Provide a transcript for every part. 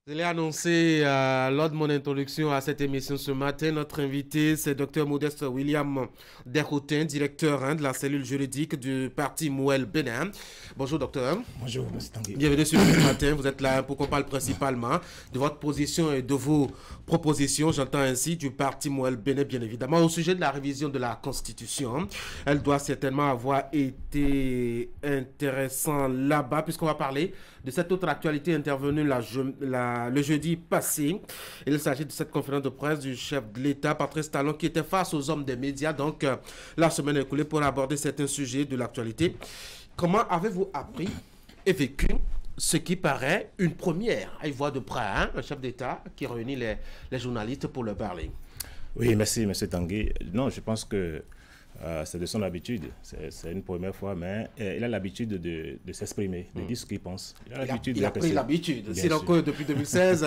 Je l'ai annoncé lors de mon introduction à cette émission ce matin. Notre invité, c'est Dr Modeste William Derroutin, directeur de la cellule juridique du parti Mouel Bénin. Bonjour docteur. Bonjour monsieur Tanguy. Bienvenue sur ce matin. Vous êtes là pour qu'on parle principalement de votre position et de vos propositions. J'entends ainsi du parti Mouel Bénin, bien évidemment, au sujet de la révision de la Constitution. Elle doit certainement avoir été intéressante là-bas, puisqu'on va parler de cette autre actualité intervenue le jeudi passé. Il s'agit de cette conférence de presse du chef de l'État, Patrice Talon, qui était face aux hommes des médias, donc la semaine écoulée, pour aborder certains sujets de l'actualité. Comment avez-vous appris et vécu ce qui paraît une première à y voir de près, un chef d'État qui réunit les journalistes pour leur parler? Oui, merci monsieur Tanguy. Non, je pense que c'est de son habitude. C'est une première fois, mais il a l'habitude de s'exprimer, de dire ce qu'il pense. Il a pris l'habitude. Sinon que depuis 2016,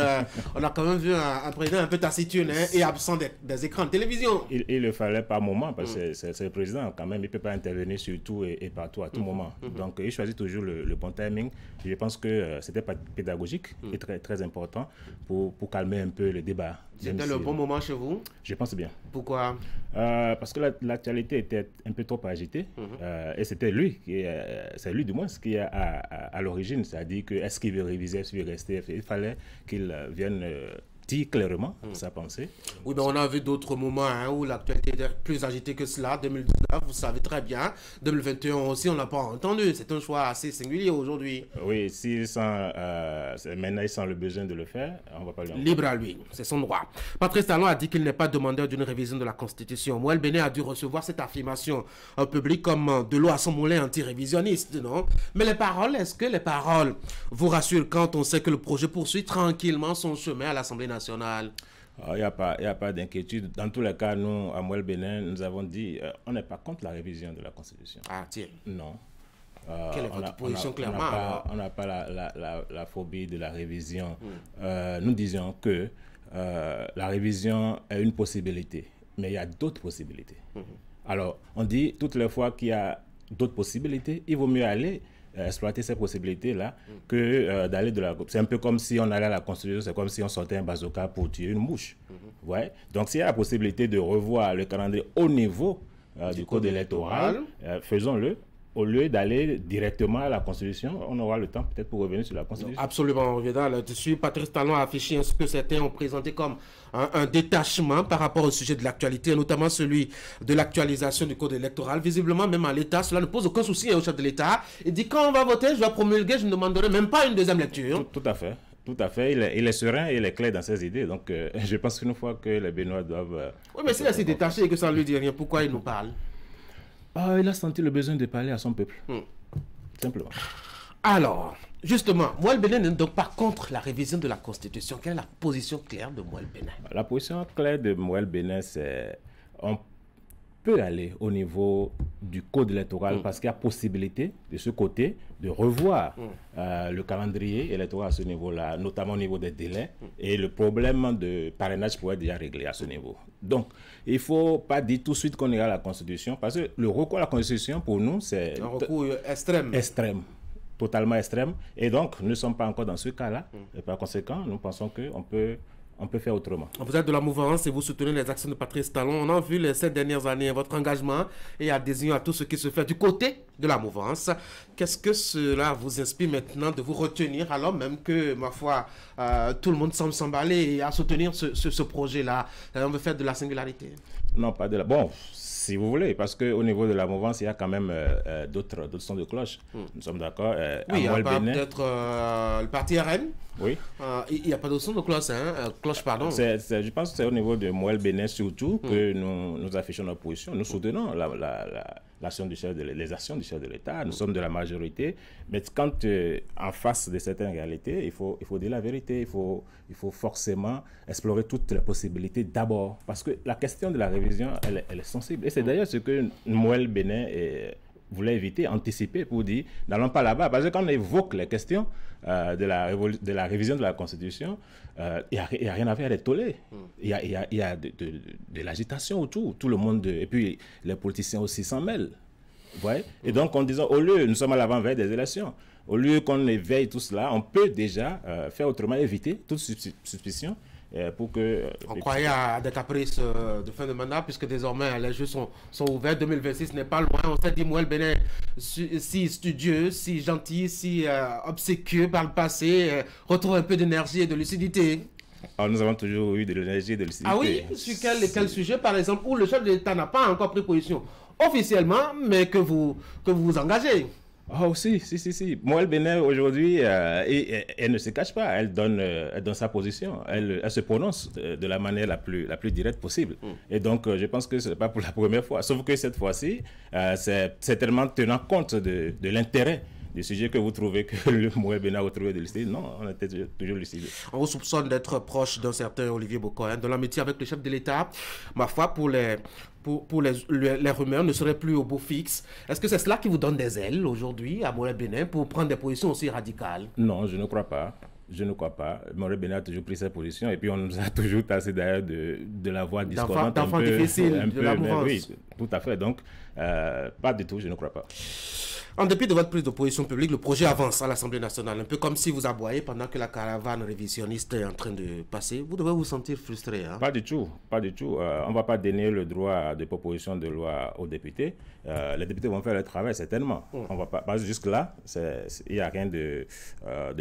on a quand même vu un président un peu taciturne et absent des écrans de télévision. Il le fallait par moment, parce que c'est le président quand même. Il ne peut pas intervenir sur tout et partout à tout moment. Donc il choisit toujours le bon timing. Je pense que c'était pédagogique et très, très important pour calmer un peu le débat. C'était le bon moment chez vous? Je pense bien. Pourquoi? Parce que l'actualité était un peu trop agitée et c'était lui, c'est lui du moins, qui est à l'origine. C'est-à-dire que est-ce qu'il veut réviser, est-ce qu'il veut rester? Il fallait qu'il vienne dire clairement sa pensée. Oui, mais on a vu d'autres moments où l'actualité était plus agitée que cela. 2019, vous savez très bien. 2021 aussi, on n'a pas entendu. C'est un choix assez singulier aujourd'hui. Oui, maintenant il sent le besoin de le faire, on va pas lui en Libre à lui, c'est son droit. Patrice Talon a dit qu'il n'est pas demandeur d'une révision de la Constitution. Mouel Bénin a dû recevoir cette affirmation publique comme de l'eau à son moulin anti-révisionniste, non? Mais les paroles, est-ce que les paroles vous rassurent quand on sait que le projet poursuit tranquillement son chemin à l'Assemblée nationale? Il n'y a pas d'inquiétude. Dans tous les cas, nous, à Mouel Bénin, nous avons dit on n'est pas contre la révision de la Constitution. Ah, tiens. Non. Quelle est votre position clairement? On n'a pas la phobie de la révision. Nous disions que la révision est une possibilité, mais il y a d'autres possibilités. Alors, on dit toutes les fois qu'il y a d'autres possibilités, il vaut mieux aller exploiter ces possibilités-là que d'aller de la... C'est un peu comme si on allait à la Constitution, c'est comme si on sortait un bazooka pour tuer une mouche. Ouais. Donc, s'il y a la possibilité de revoir le calendrier au niveau du code électoral, faisons-le. Au lieu d'aller directement à la Constitution, on aura le temps peut-être pour revenir sur la Constitution. Absolument, on reviendra là-dessus. Patrice Talon a affiché ce que certains ont présenté comme un détachement par rapport au sujet de l'actualité, notamment celui de l'actualisation du code électoral. Visiblement, même à l'État, cela ne pose aucun souci au chef de l'État. Il dit quand on va voter, je vais promulguer, je ne demanderai même pas une deuxième lecture. Tout à fait. Tout à fait, il est serein et il est clair dans ses idées. Donc, je pense qu'une fois que les Béninois doivent... oui, mais s'il est si détaché et que ça ne lui dit rien, pourquoi il nous parle? Il a senti le besoin de parler à son peuple. Simplement. Alors, justement, Mouel Bénin n'est donc pas contre la révision de la Constitution. Quelle est la position claire de Mouel Bénin? La position claire de Mouel Bénin, c'est on peut aller au niveau du code électoral parce qu'il y a possibilité de ce côté de revoir le calendrier électoral à ce niveau-là, notamment au niveau des délais, et le problème de parrainage pourrait être déjà réglé à ce niveau. Donc, il ne faut pas dire tout de suite qu'on ira à la Constitution, parce que le recours à la Constitution, pour nous, c'est... un recours extrême. Extrême. Totalement extrême. Et donc, nous ne sommes pas encore dans ce cas-là. Et par conséquent, nous pensons qu'on peut faire autrement. Vous êtes de la mouvance et vous soutenez les actions de Patrice Talon. On a vu les 7 dernières années votre engagement et adhésion à tout ce qui se fait du côté de la mouvance. Qu'est-ce que cela vous inspire maintenant de vous retenir alors même que, ma foi, tout le monde semble s'emballer et à soutenir ce projet-là? On veut faire de la singularité? Non, pas de la... Bon, si vous voulez, parce qu'au niveau de la mouvance, il y a quand même d'autres sons de cloche. Nous sommes d'accord. Oui, il y a peut-être le parti RN. Oui. Il n'y a pas de son de cloche, cloche, pardon. Je pense que c'est au niveau de Mouel Bénin surtout que nous affichons notre position. Nous soutenons les actions du chef de l'État. Nous sommes de la majorité. Mais quand en face de certaines réalités, il faut dire la vérité. Il faut forcément explorer toutes les possibilités d'abord. Parce que la question de la révision, elle est sensible. Et c'est d'ailleurs ce que Mouel Bénin voulait éviter, anticiper pour dire n'allons pas là-bas. Parce que quand on évoque les questions de la révision de la Constitution, il n'y a rien à faire des tollés. Il y a de l'agitation autour. Tout le monde, et puis les politiciens aussi s'en mêlent. Ouais. Et donc, en disant, au lieu, nous sommes à l'avant-veille des élections, Au lieu qu'on éveille tout cela, on peut déjà faire autrement, éviter toute suspicion. Pour que, on croyait à des caprices de fin de mandat, puisque désormais les jeux sont ouverts. 2026 n'est pas loin. On s'est dit, Moël Bénin, si studieux, si gentil, si obséquieux par le passé, retrouve un peu d'énergie et de lucidité. Alors, nous avons toujours eu de l'énergie et de lucidité. Ah oui? Sur quel sujet, par exemple, où le chef de l'État n'a pas encore pris position officiellement, mais que vous vous engagez? Oh, si. Moël Bénin, aujourd'hui, elle ne se cache pas. Elle donne sa position. Elle se prononce de la manière la plus directe possible. Et donc, je pense que ce n'est pas pour la première fois. Sauf que cette fois-ci, c'est tellement tenant compte de l'intérêt du sujet que vous trouvez que le Moël Bénin a retrouvé de lucide. Non, on était toujours lucide. On vous soupçonne d'être proche d'un certain Olivier Bokoyan, dans l'amitié avec le chef de l'État. Ma foi, pour les rumeurs ne seraient plus au beau fixe. Est-ce que c'est cela qui vous donne des ailes aujourd'hui à Moël Bénin pour prendre des positions aussi radicales? Non, je ne crois pas. Je ne crois pas. Moël Bénin a toujours pris ses positions et puis on nous a toujours tassé d'ailleurs de la voix discordante. D'enfants difficiles, de la mouvance. Oui, tout à fait. Donc, pas du tout, je ne crois pas. En dépit de votre prise de position publique, le projet avance à l'Assemblée nationale, un peu comme si vous aboyez pendant que la caravane révisionniste est en train de passer. Vous devez vous sentir frustré. Hein? Pas du tout. On ne va pas donner le droit de proposition de loi aux députés. Les députés vont faire leur travail, certainement. On va pas jusque-là. Il n'y a rien de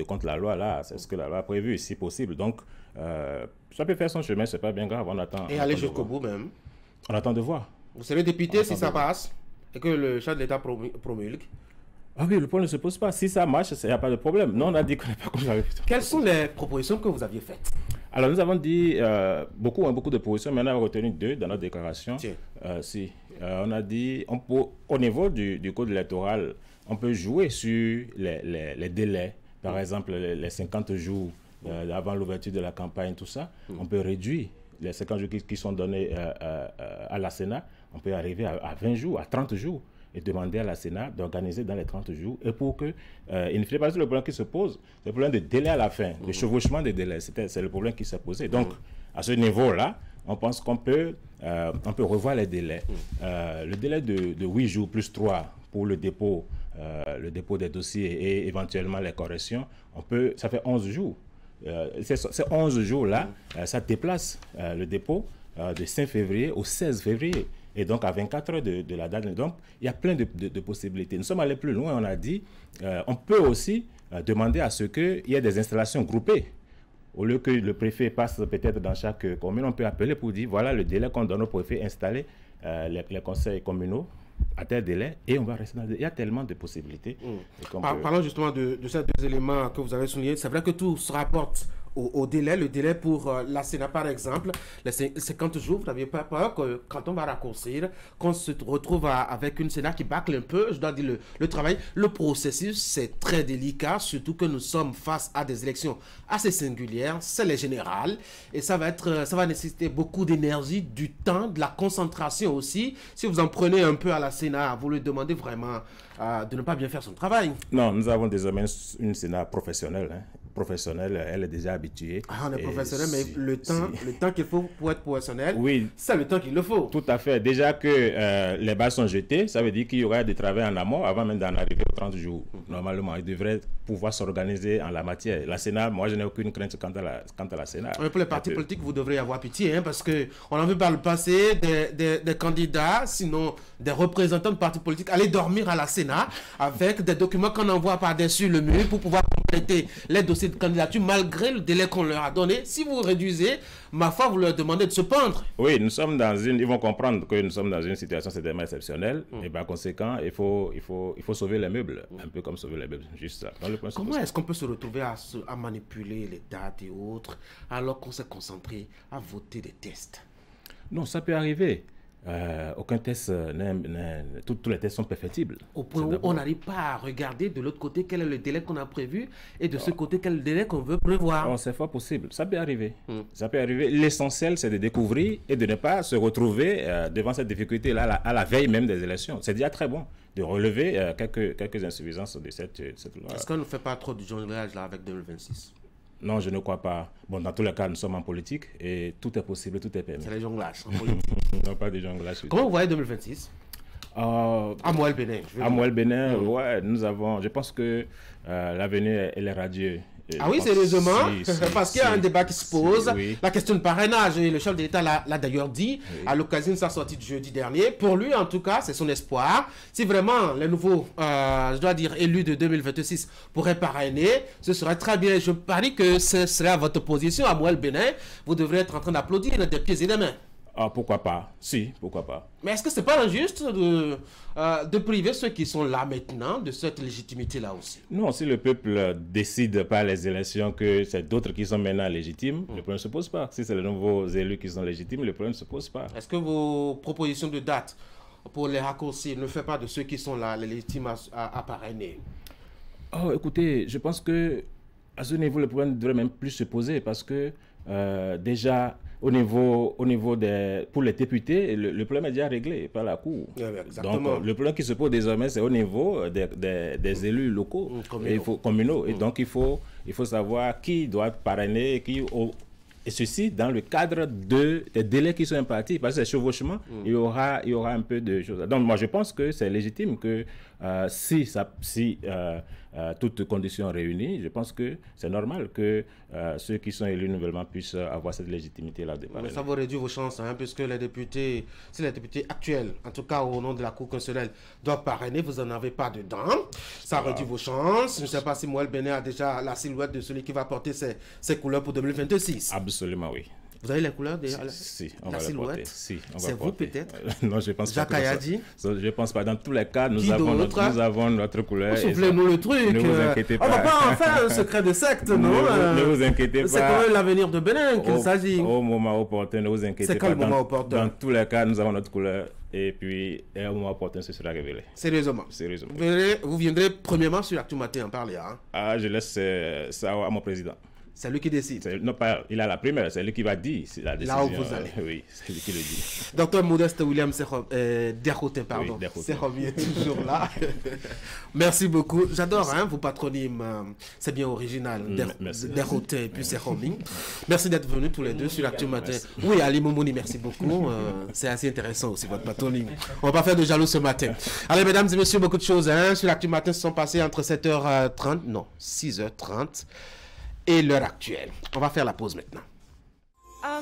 contre la loi, là. C'est ce que la loi a prévu, si possible. Donc, ça peut faire son chemin, c'est pas bien grave. On attend. Et aller jusqu'au bout, même. On attend de voir. Vous serez député si ça passe et que le chef de l'État promulgue. Ah oui, le point ne se pose pas. Si ça marche, il n'y a pas de problème. Non, on a dit qu'on n'est pas comme ça. Quelles sont les propositions que vous aviez faites? Alors, nous avons dit beaucoup de propositions, mais on a retenu 2 dans notre déclaration. On a dit, au niveau du code électoral, on peut jouer sur les délais. Par exemple, les 50 jours avant l'ouverture de la campagne, tout ça. On peut réduire les 50 jours qui sont donnés à la Sénat. On peut arriver à 20 jours, à 30 jours. Et demander à la Sénat d'organiser dans les 30 jours et pour que il ne fait pas le problème qui se pose, c'est le problème de délai à la fin, le chevauchement des délais, c'est le problème qui s'est posé. Donc, à ce niveau-là, on pense qu'on peut revoir les délais. Le délai de 8 jours plus 3 pour le dépôt des dossiers et éventuellement les corrections, ça fait 11 jours. Ces 11 jours-là, ça déplace le dépôt de 5 février au 16 février. Et donc, à 24 heures de la date. Donc, il y a plein de possibilités. Nous sommes allés plus loin. On a dit, on peut aussi demander à ce qu'il y ait des installations groupées. Au lieu que le préfet passe peut-être dans chaque commune, on peut appeler pour dire, voilà le délai qu'on donne au préfet, installer les conseils communaux à tel délai et on va rester dans... Il y a tellement de possibilités. Parlons justement de ces 2 éléments que vous avez soulignés. C'est vrai que tout se rapporte au délai. Le délai pour la Sénat, par exemple, les 50 jours, vous n'aviez pas peur que quand on va raccourcir, qu'on se retrouve avec une Sénat qui bâcle un peu, je dois dire, le travail. Le processus, c'est très délicat, surtout que nous sommes face à des élections assez singulières. C'est les générales et ça va nécessiter beaucoup d'énergie, du temps, de la concentration aussi. Si vous en prenez un peu à la Sénat, vous lui demandez vraiment de ne pas bien faire son travail. Non, nous avons désormais une Sénat professionnelle. Professionnelle, elle est déjà habituée. On est professionnel, mais le temps qu'il faut pour être professionnel, oui, c'est le temps qu'il le faut. Tout à fait. Déjà que les bases sont jetées, ça veut dire qu'il y aura du travail en amont avant même d'en arriver aux 30 jours. Normalement, il devrait pouvoir s'organiser en la matière. La Sénat, moi, je n'ai aucune crainte quant à la Sénat. Mais pour les partis politiques, vous devriez avoir pitié, parce qu'on a vu par le passé des candidats, sinon des représentants de partis politiques, aller dormir à la Sénat avec des documents qu'on envoie par-dessus le mur pour pouvoir compléter les dossiers de candidature malgré le délai qu'on leur a donné. Si vous réduisez, ma foi, vous leur demandez de se pendre. Oui, ils vont comprendre que nous sommes dans une situation certainement exceptionnelle et par conséquent, il faut sauver les meubles, un peu comme sauver les meubles, juste ça. Comment est-ce qu'on peut se retrouver à manipuler les dates et autres alors qu'on s'est concentré à voter des tests? Non, ça peut arriver. Aucun test, tous les tests sont perfectibles. Au point où on n'arrive pas à regarder de l'autre côté quel est le délai qu'on a prévu et de ce côté quel est le délai qu'on veut prévoir. C'est fort possible, ça peut arriver. Ça peut arriver. L'essentiel, c'est de découvrir et de ne pas se retrouver devant cette difficulté-là à la veille même des élections. C'est déjà très bon de relever quelques insuffisances de cette loi. Est-ce qu'on ne fait pas trop du jonglage là avec 2026? Non, je ne crois pas. Bon, dans tous les cas, nous sommes en politique et tout est possible, tout est permis. C'est les jonglages en politique. Non, pas des jonglages. Comment vous voyez 2026? À Moelle Bénin. À Moelle Bénin, ouais, nous avons, je pense que l'avenir, elle est radieux. Ah oui, sérieusement, parce qu'il y a un débat qui se pose, oui. La question de parrainage, et le chef de l'État l'a d'ailleurs dit, à l'occasion de sa sortie de jeudi dernier. Pour lui, en tout cas, c'est son espoir. Si vraiment les nouveaux, je dois dire, élus de 2026 pourraient parrainer, ce serait très bien. Je parie que ce serait à votre position, à Moelle Bénin. Vous devrez être en train d'applaudir des pieds et des mains. Ah, pourquoi pas? Si, pourquoi pas. Mais est-ce que c'est pas injuste de priver ceux qui sont là maintenant de cette légitimité-là aussi? Non, si le peuple décide par les élections que c'est d'autres qui sont maintenant légitimes, le problème ne se pose pas. Si c'est les nouveaux élus qui sont légitimes, le problème ne se pose pas. Est-ce que vos propositions de date pour les raccourcis ne font pas de ceux qui sont là les légitimes à parrainer? Oh, écoutez, je pense que à ce niveau, le problème ne devrait même plus se poser parce que déjà, au niveau des, pour les députés, le problème est déjà réglé par la Cour. Donc, le problème qui se pose désormais, c'est au niveau des élus locaux, communaux. Et donc, il faut savoir qui doit parrainer, et ceci dans le cadre des délais qui sont impartis. Parce que ces chevauchements, il y aura un peu de choses. Donc, moi, je pense que c'est légitime que si toutes conditions réunies, je pense que c'est normal que ceux qui sont élus nouvellement puissent avoir cette légitimité-là. Mais ça va réduire vos chances, hein, puisque les députés, si les députés actuels, en tout cas au nom de la Cour constitutionnelle, doivent parrainer, vous n'en avez pas dedans. Ça réduit vos chances. Je ne sais pas si Moelle Bénin a déjà la silhouette de celui qui va porter ses couleurs pour 2026. Absolument, oui. Vous avez les couleurs déjà? Si, on la va silhouette. porter. Si, c'est vous peut-être? Non, je pense Jacques pas. Ayadi? Je pense pas. Dans tous les cas, nous avons notre couleur. Soufflez-nous le truc. Ne vous inquiétez pas. On va pas en faire un secret de secte, non? Ne vous inquiétez pas. C'est quand même l'avenir de Bénin qu'il s'agit. Au moment opportun, ne vous inquiétez pas. C'est quand le moment opportun? Dans tous les cas, nous avons notre couleur. Et puis, au moment opportun, ce sera révélé. Sérieusement? Sérieusement. Vous viendrez premièrement sur Actu Matin en parler. Hein? Ah, je laisse ça à mon président. C'est lui qui décide. Non, pas, il a la première, c'est lui qui va dire la décision. Là où vous allez. Oui, c'est lui qui le dit. Docteur Modeste William Derrotin, pardon. Oui, Serromi est toujours là. Merci beaucoup. J'adore vos patronymes. C'est bien original. Derrotin et puis Serromi. Merci d'être venus tous les deux sur l'Actu Matin. Oui, Ali Moumouni, merci beaucoup. C'est assez intéressant aussi votre patronyme. On va pas faire de jaloux ce matin. Allez, mesdames et messieurs, beaucoup de choses sur l'Actu Matin se sont passées entre 7h30, non, 6h30. Et l'heure actuelle. On va faire la pause maintenant.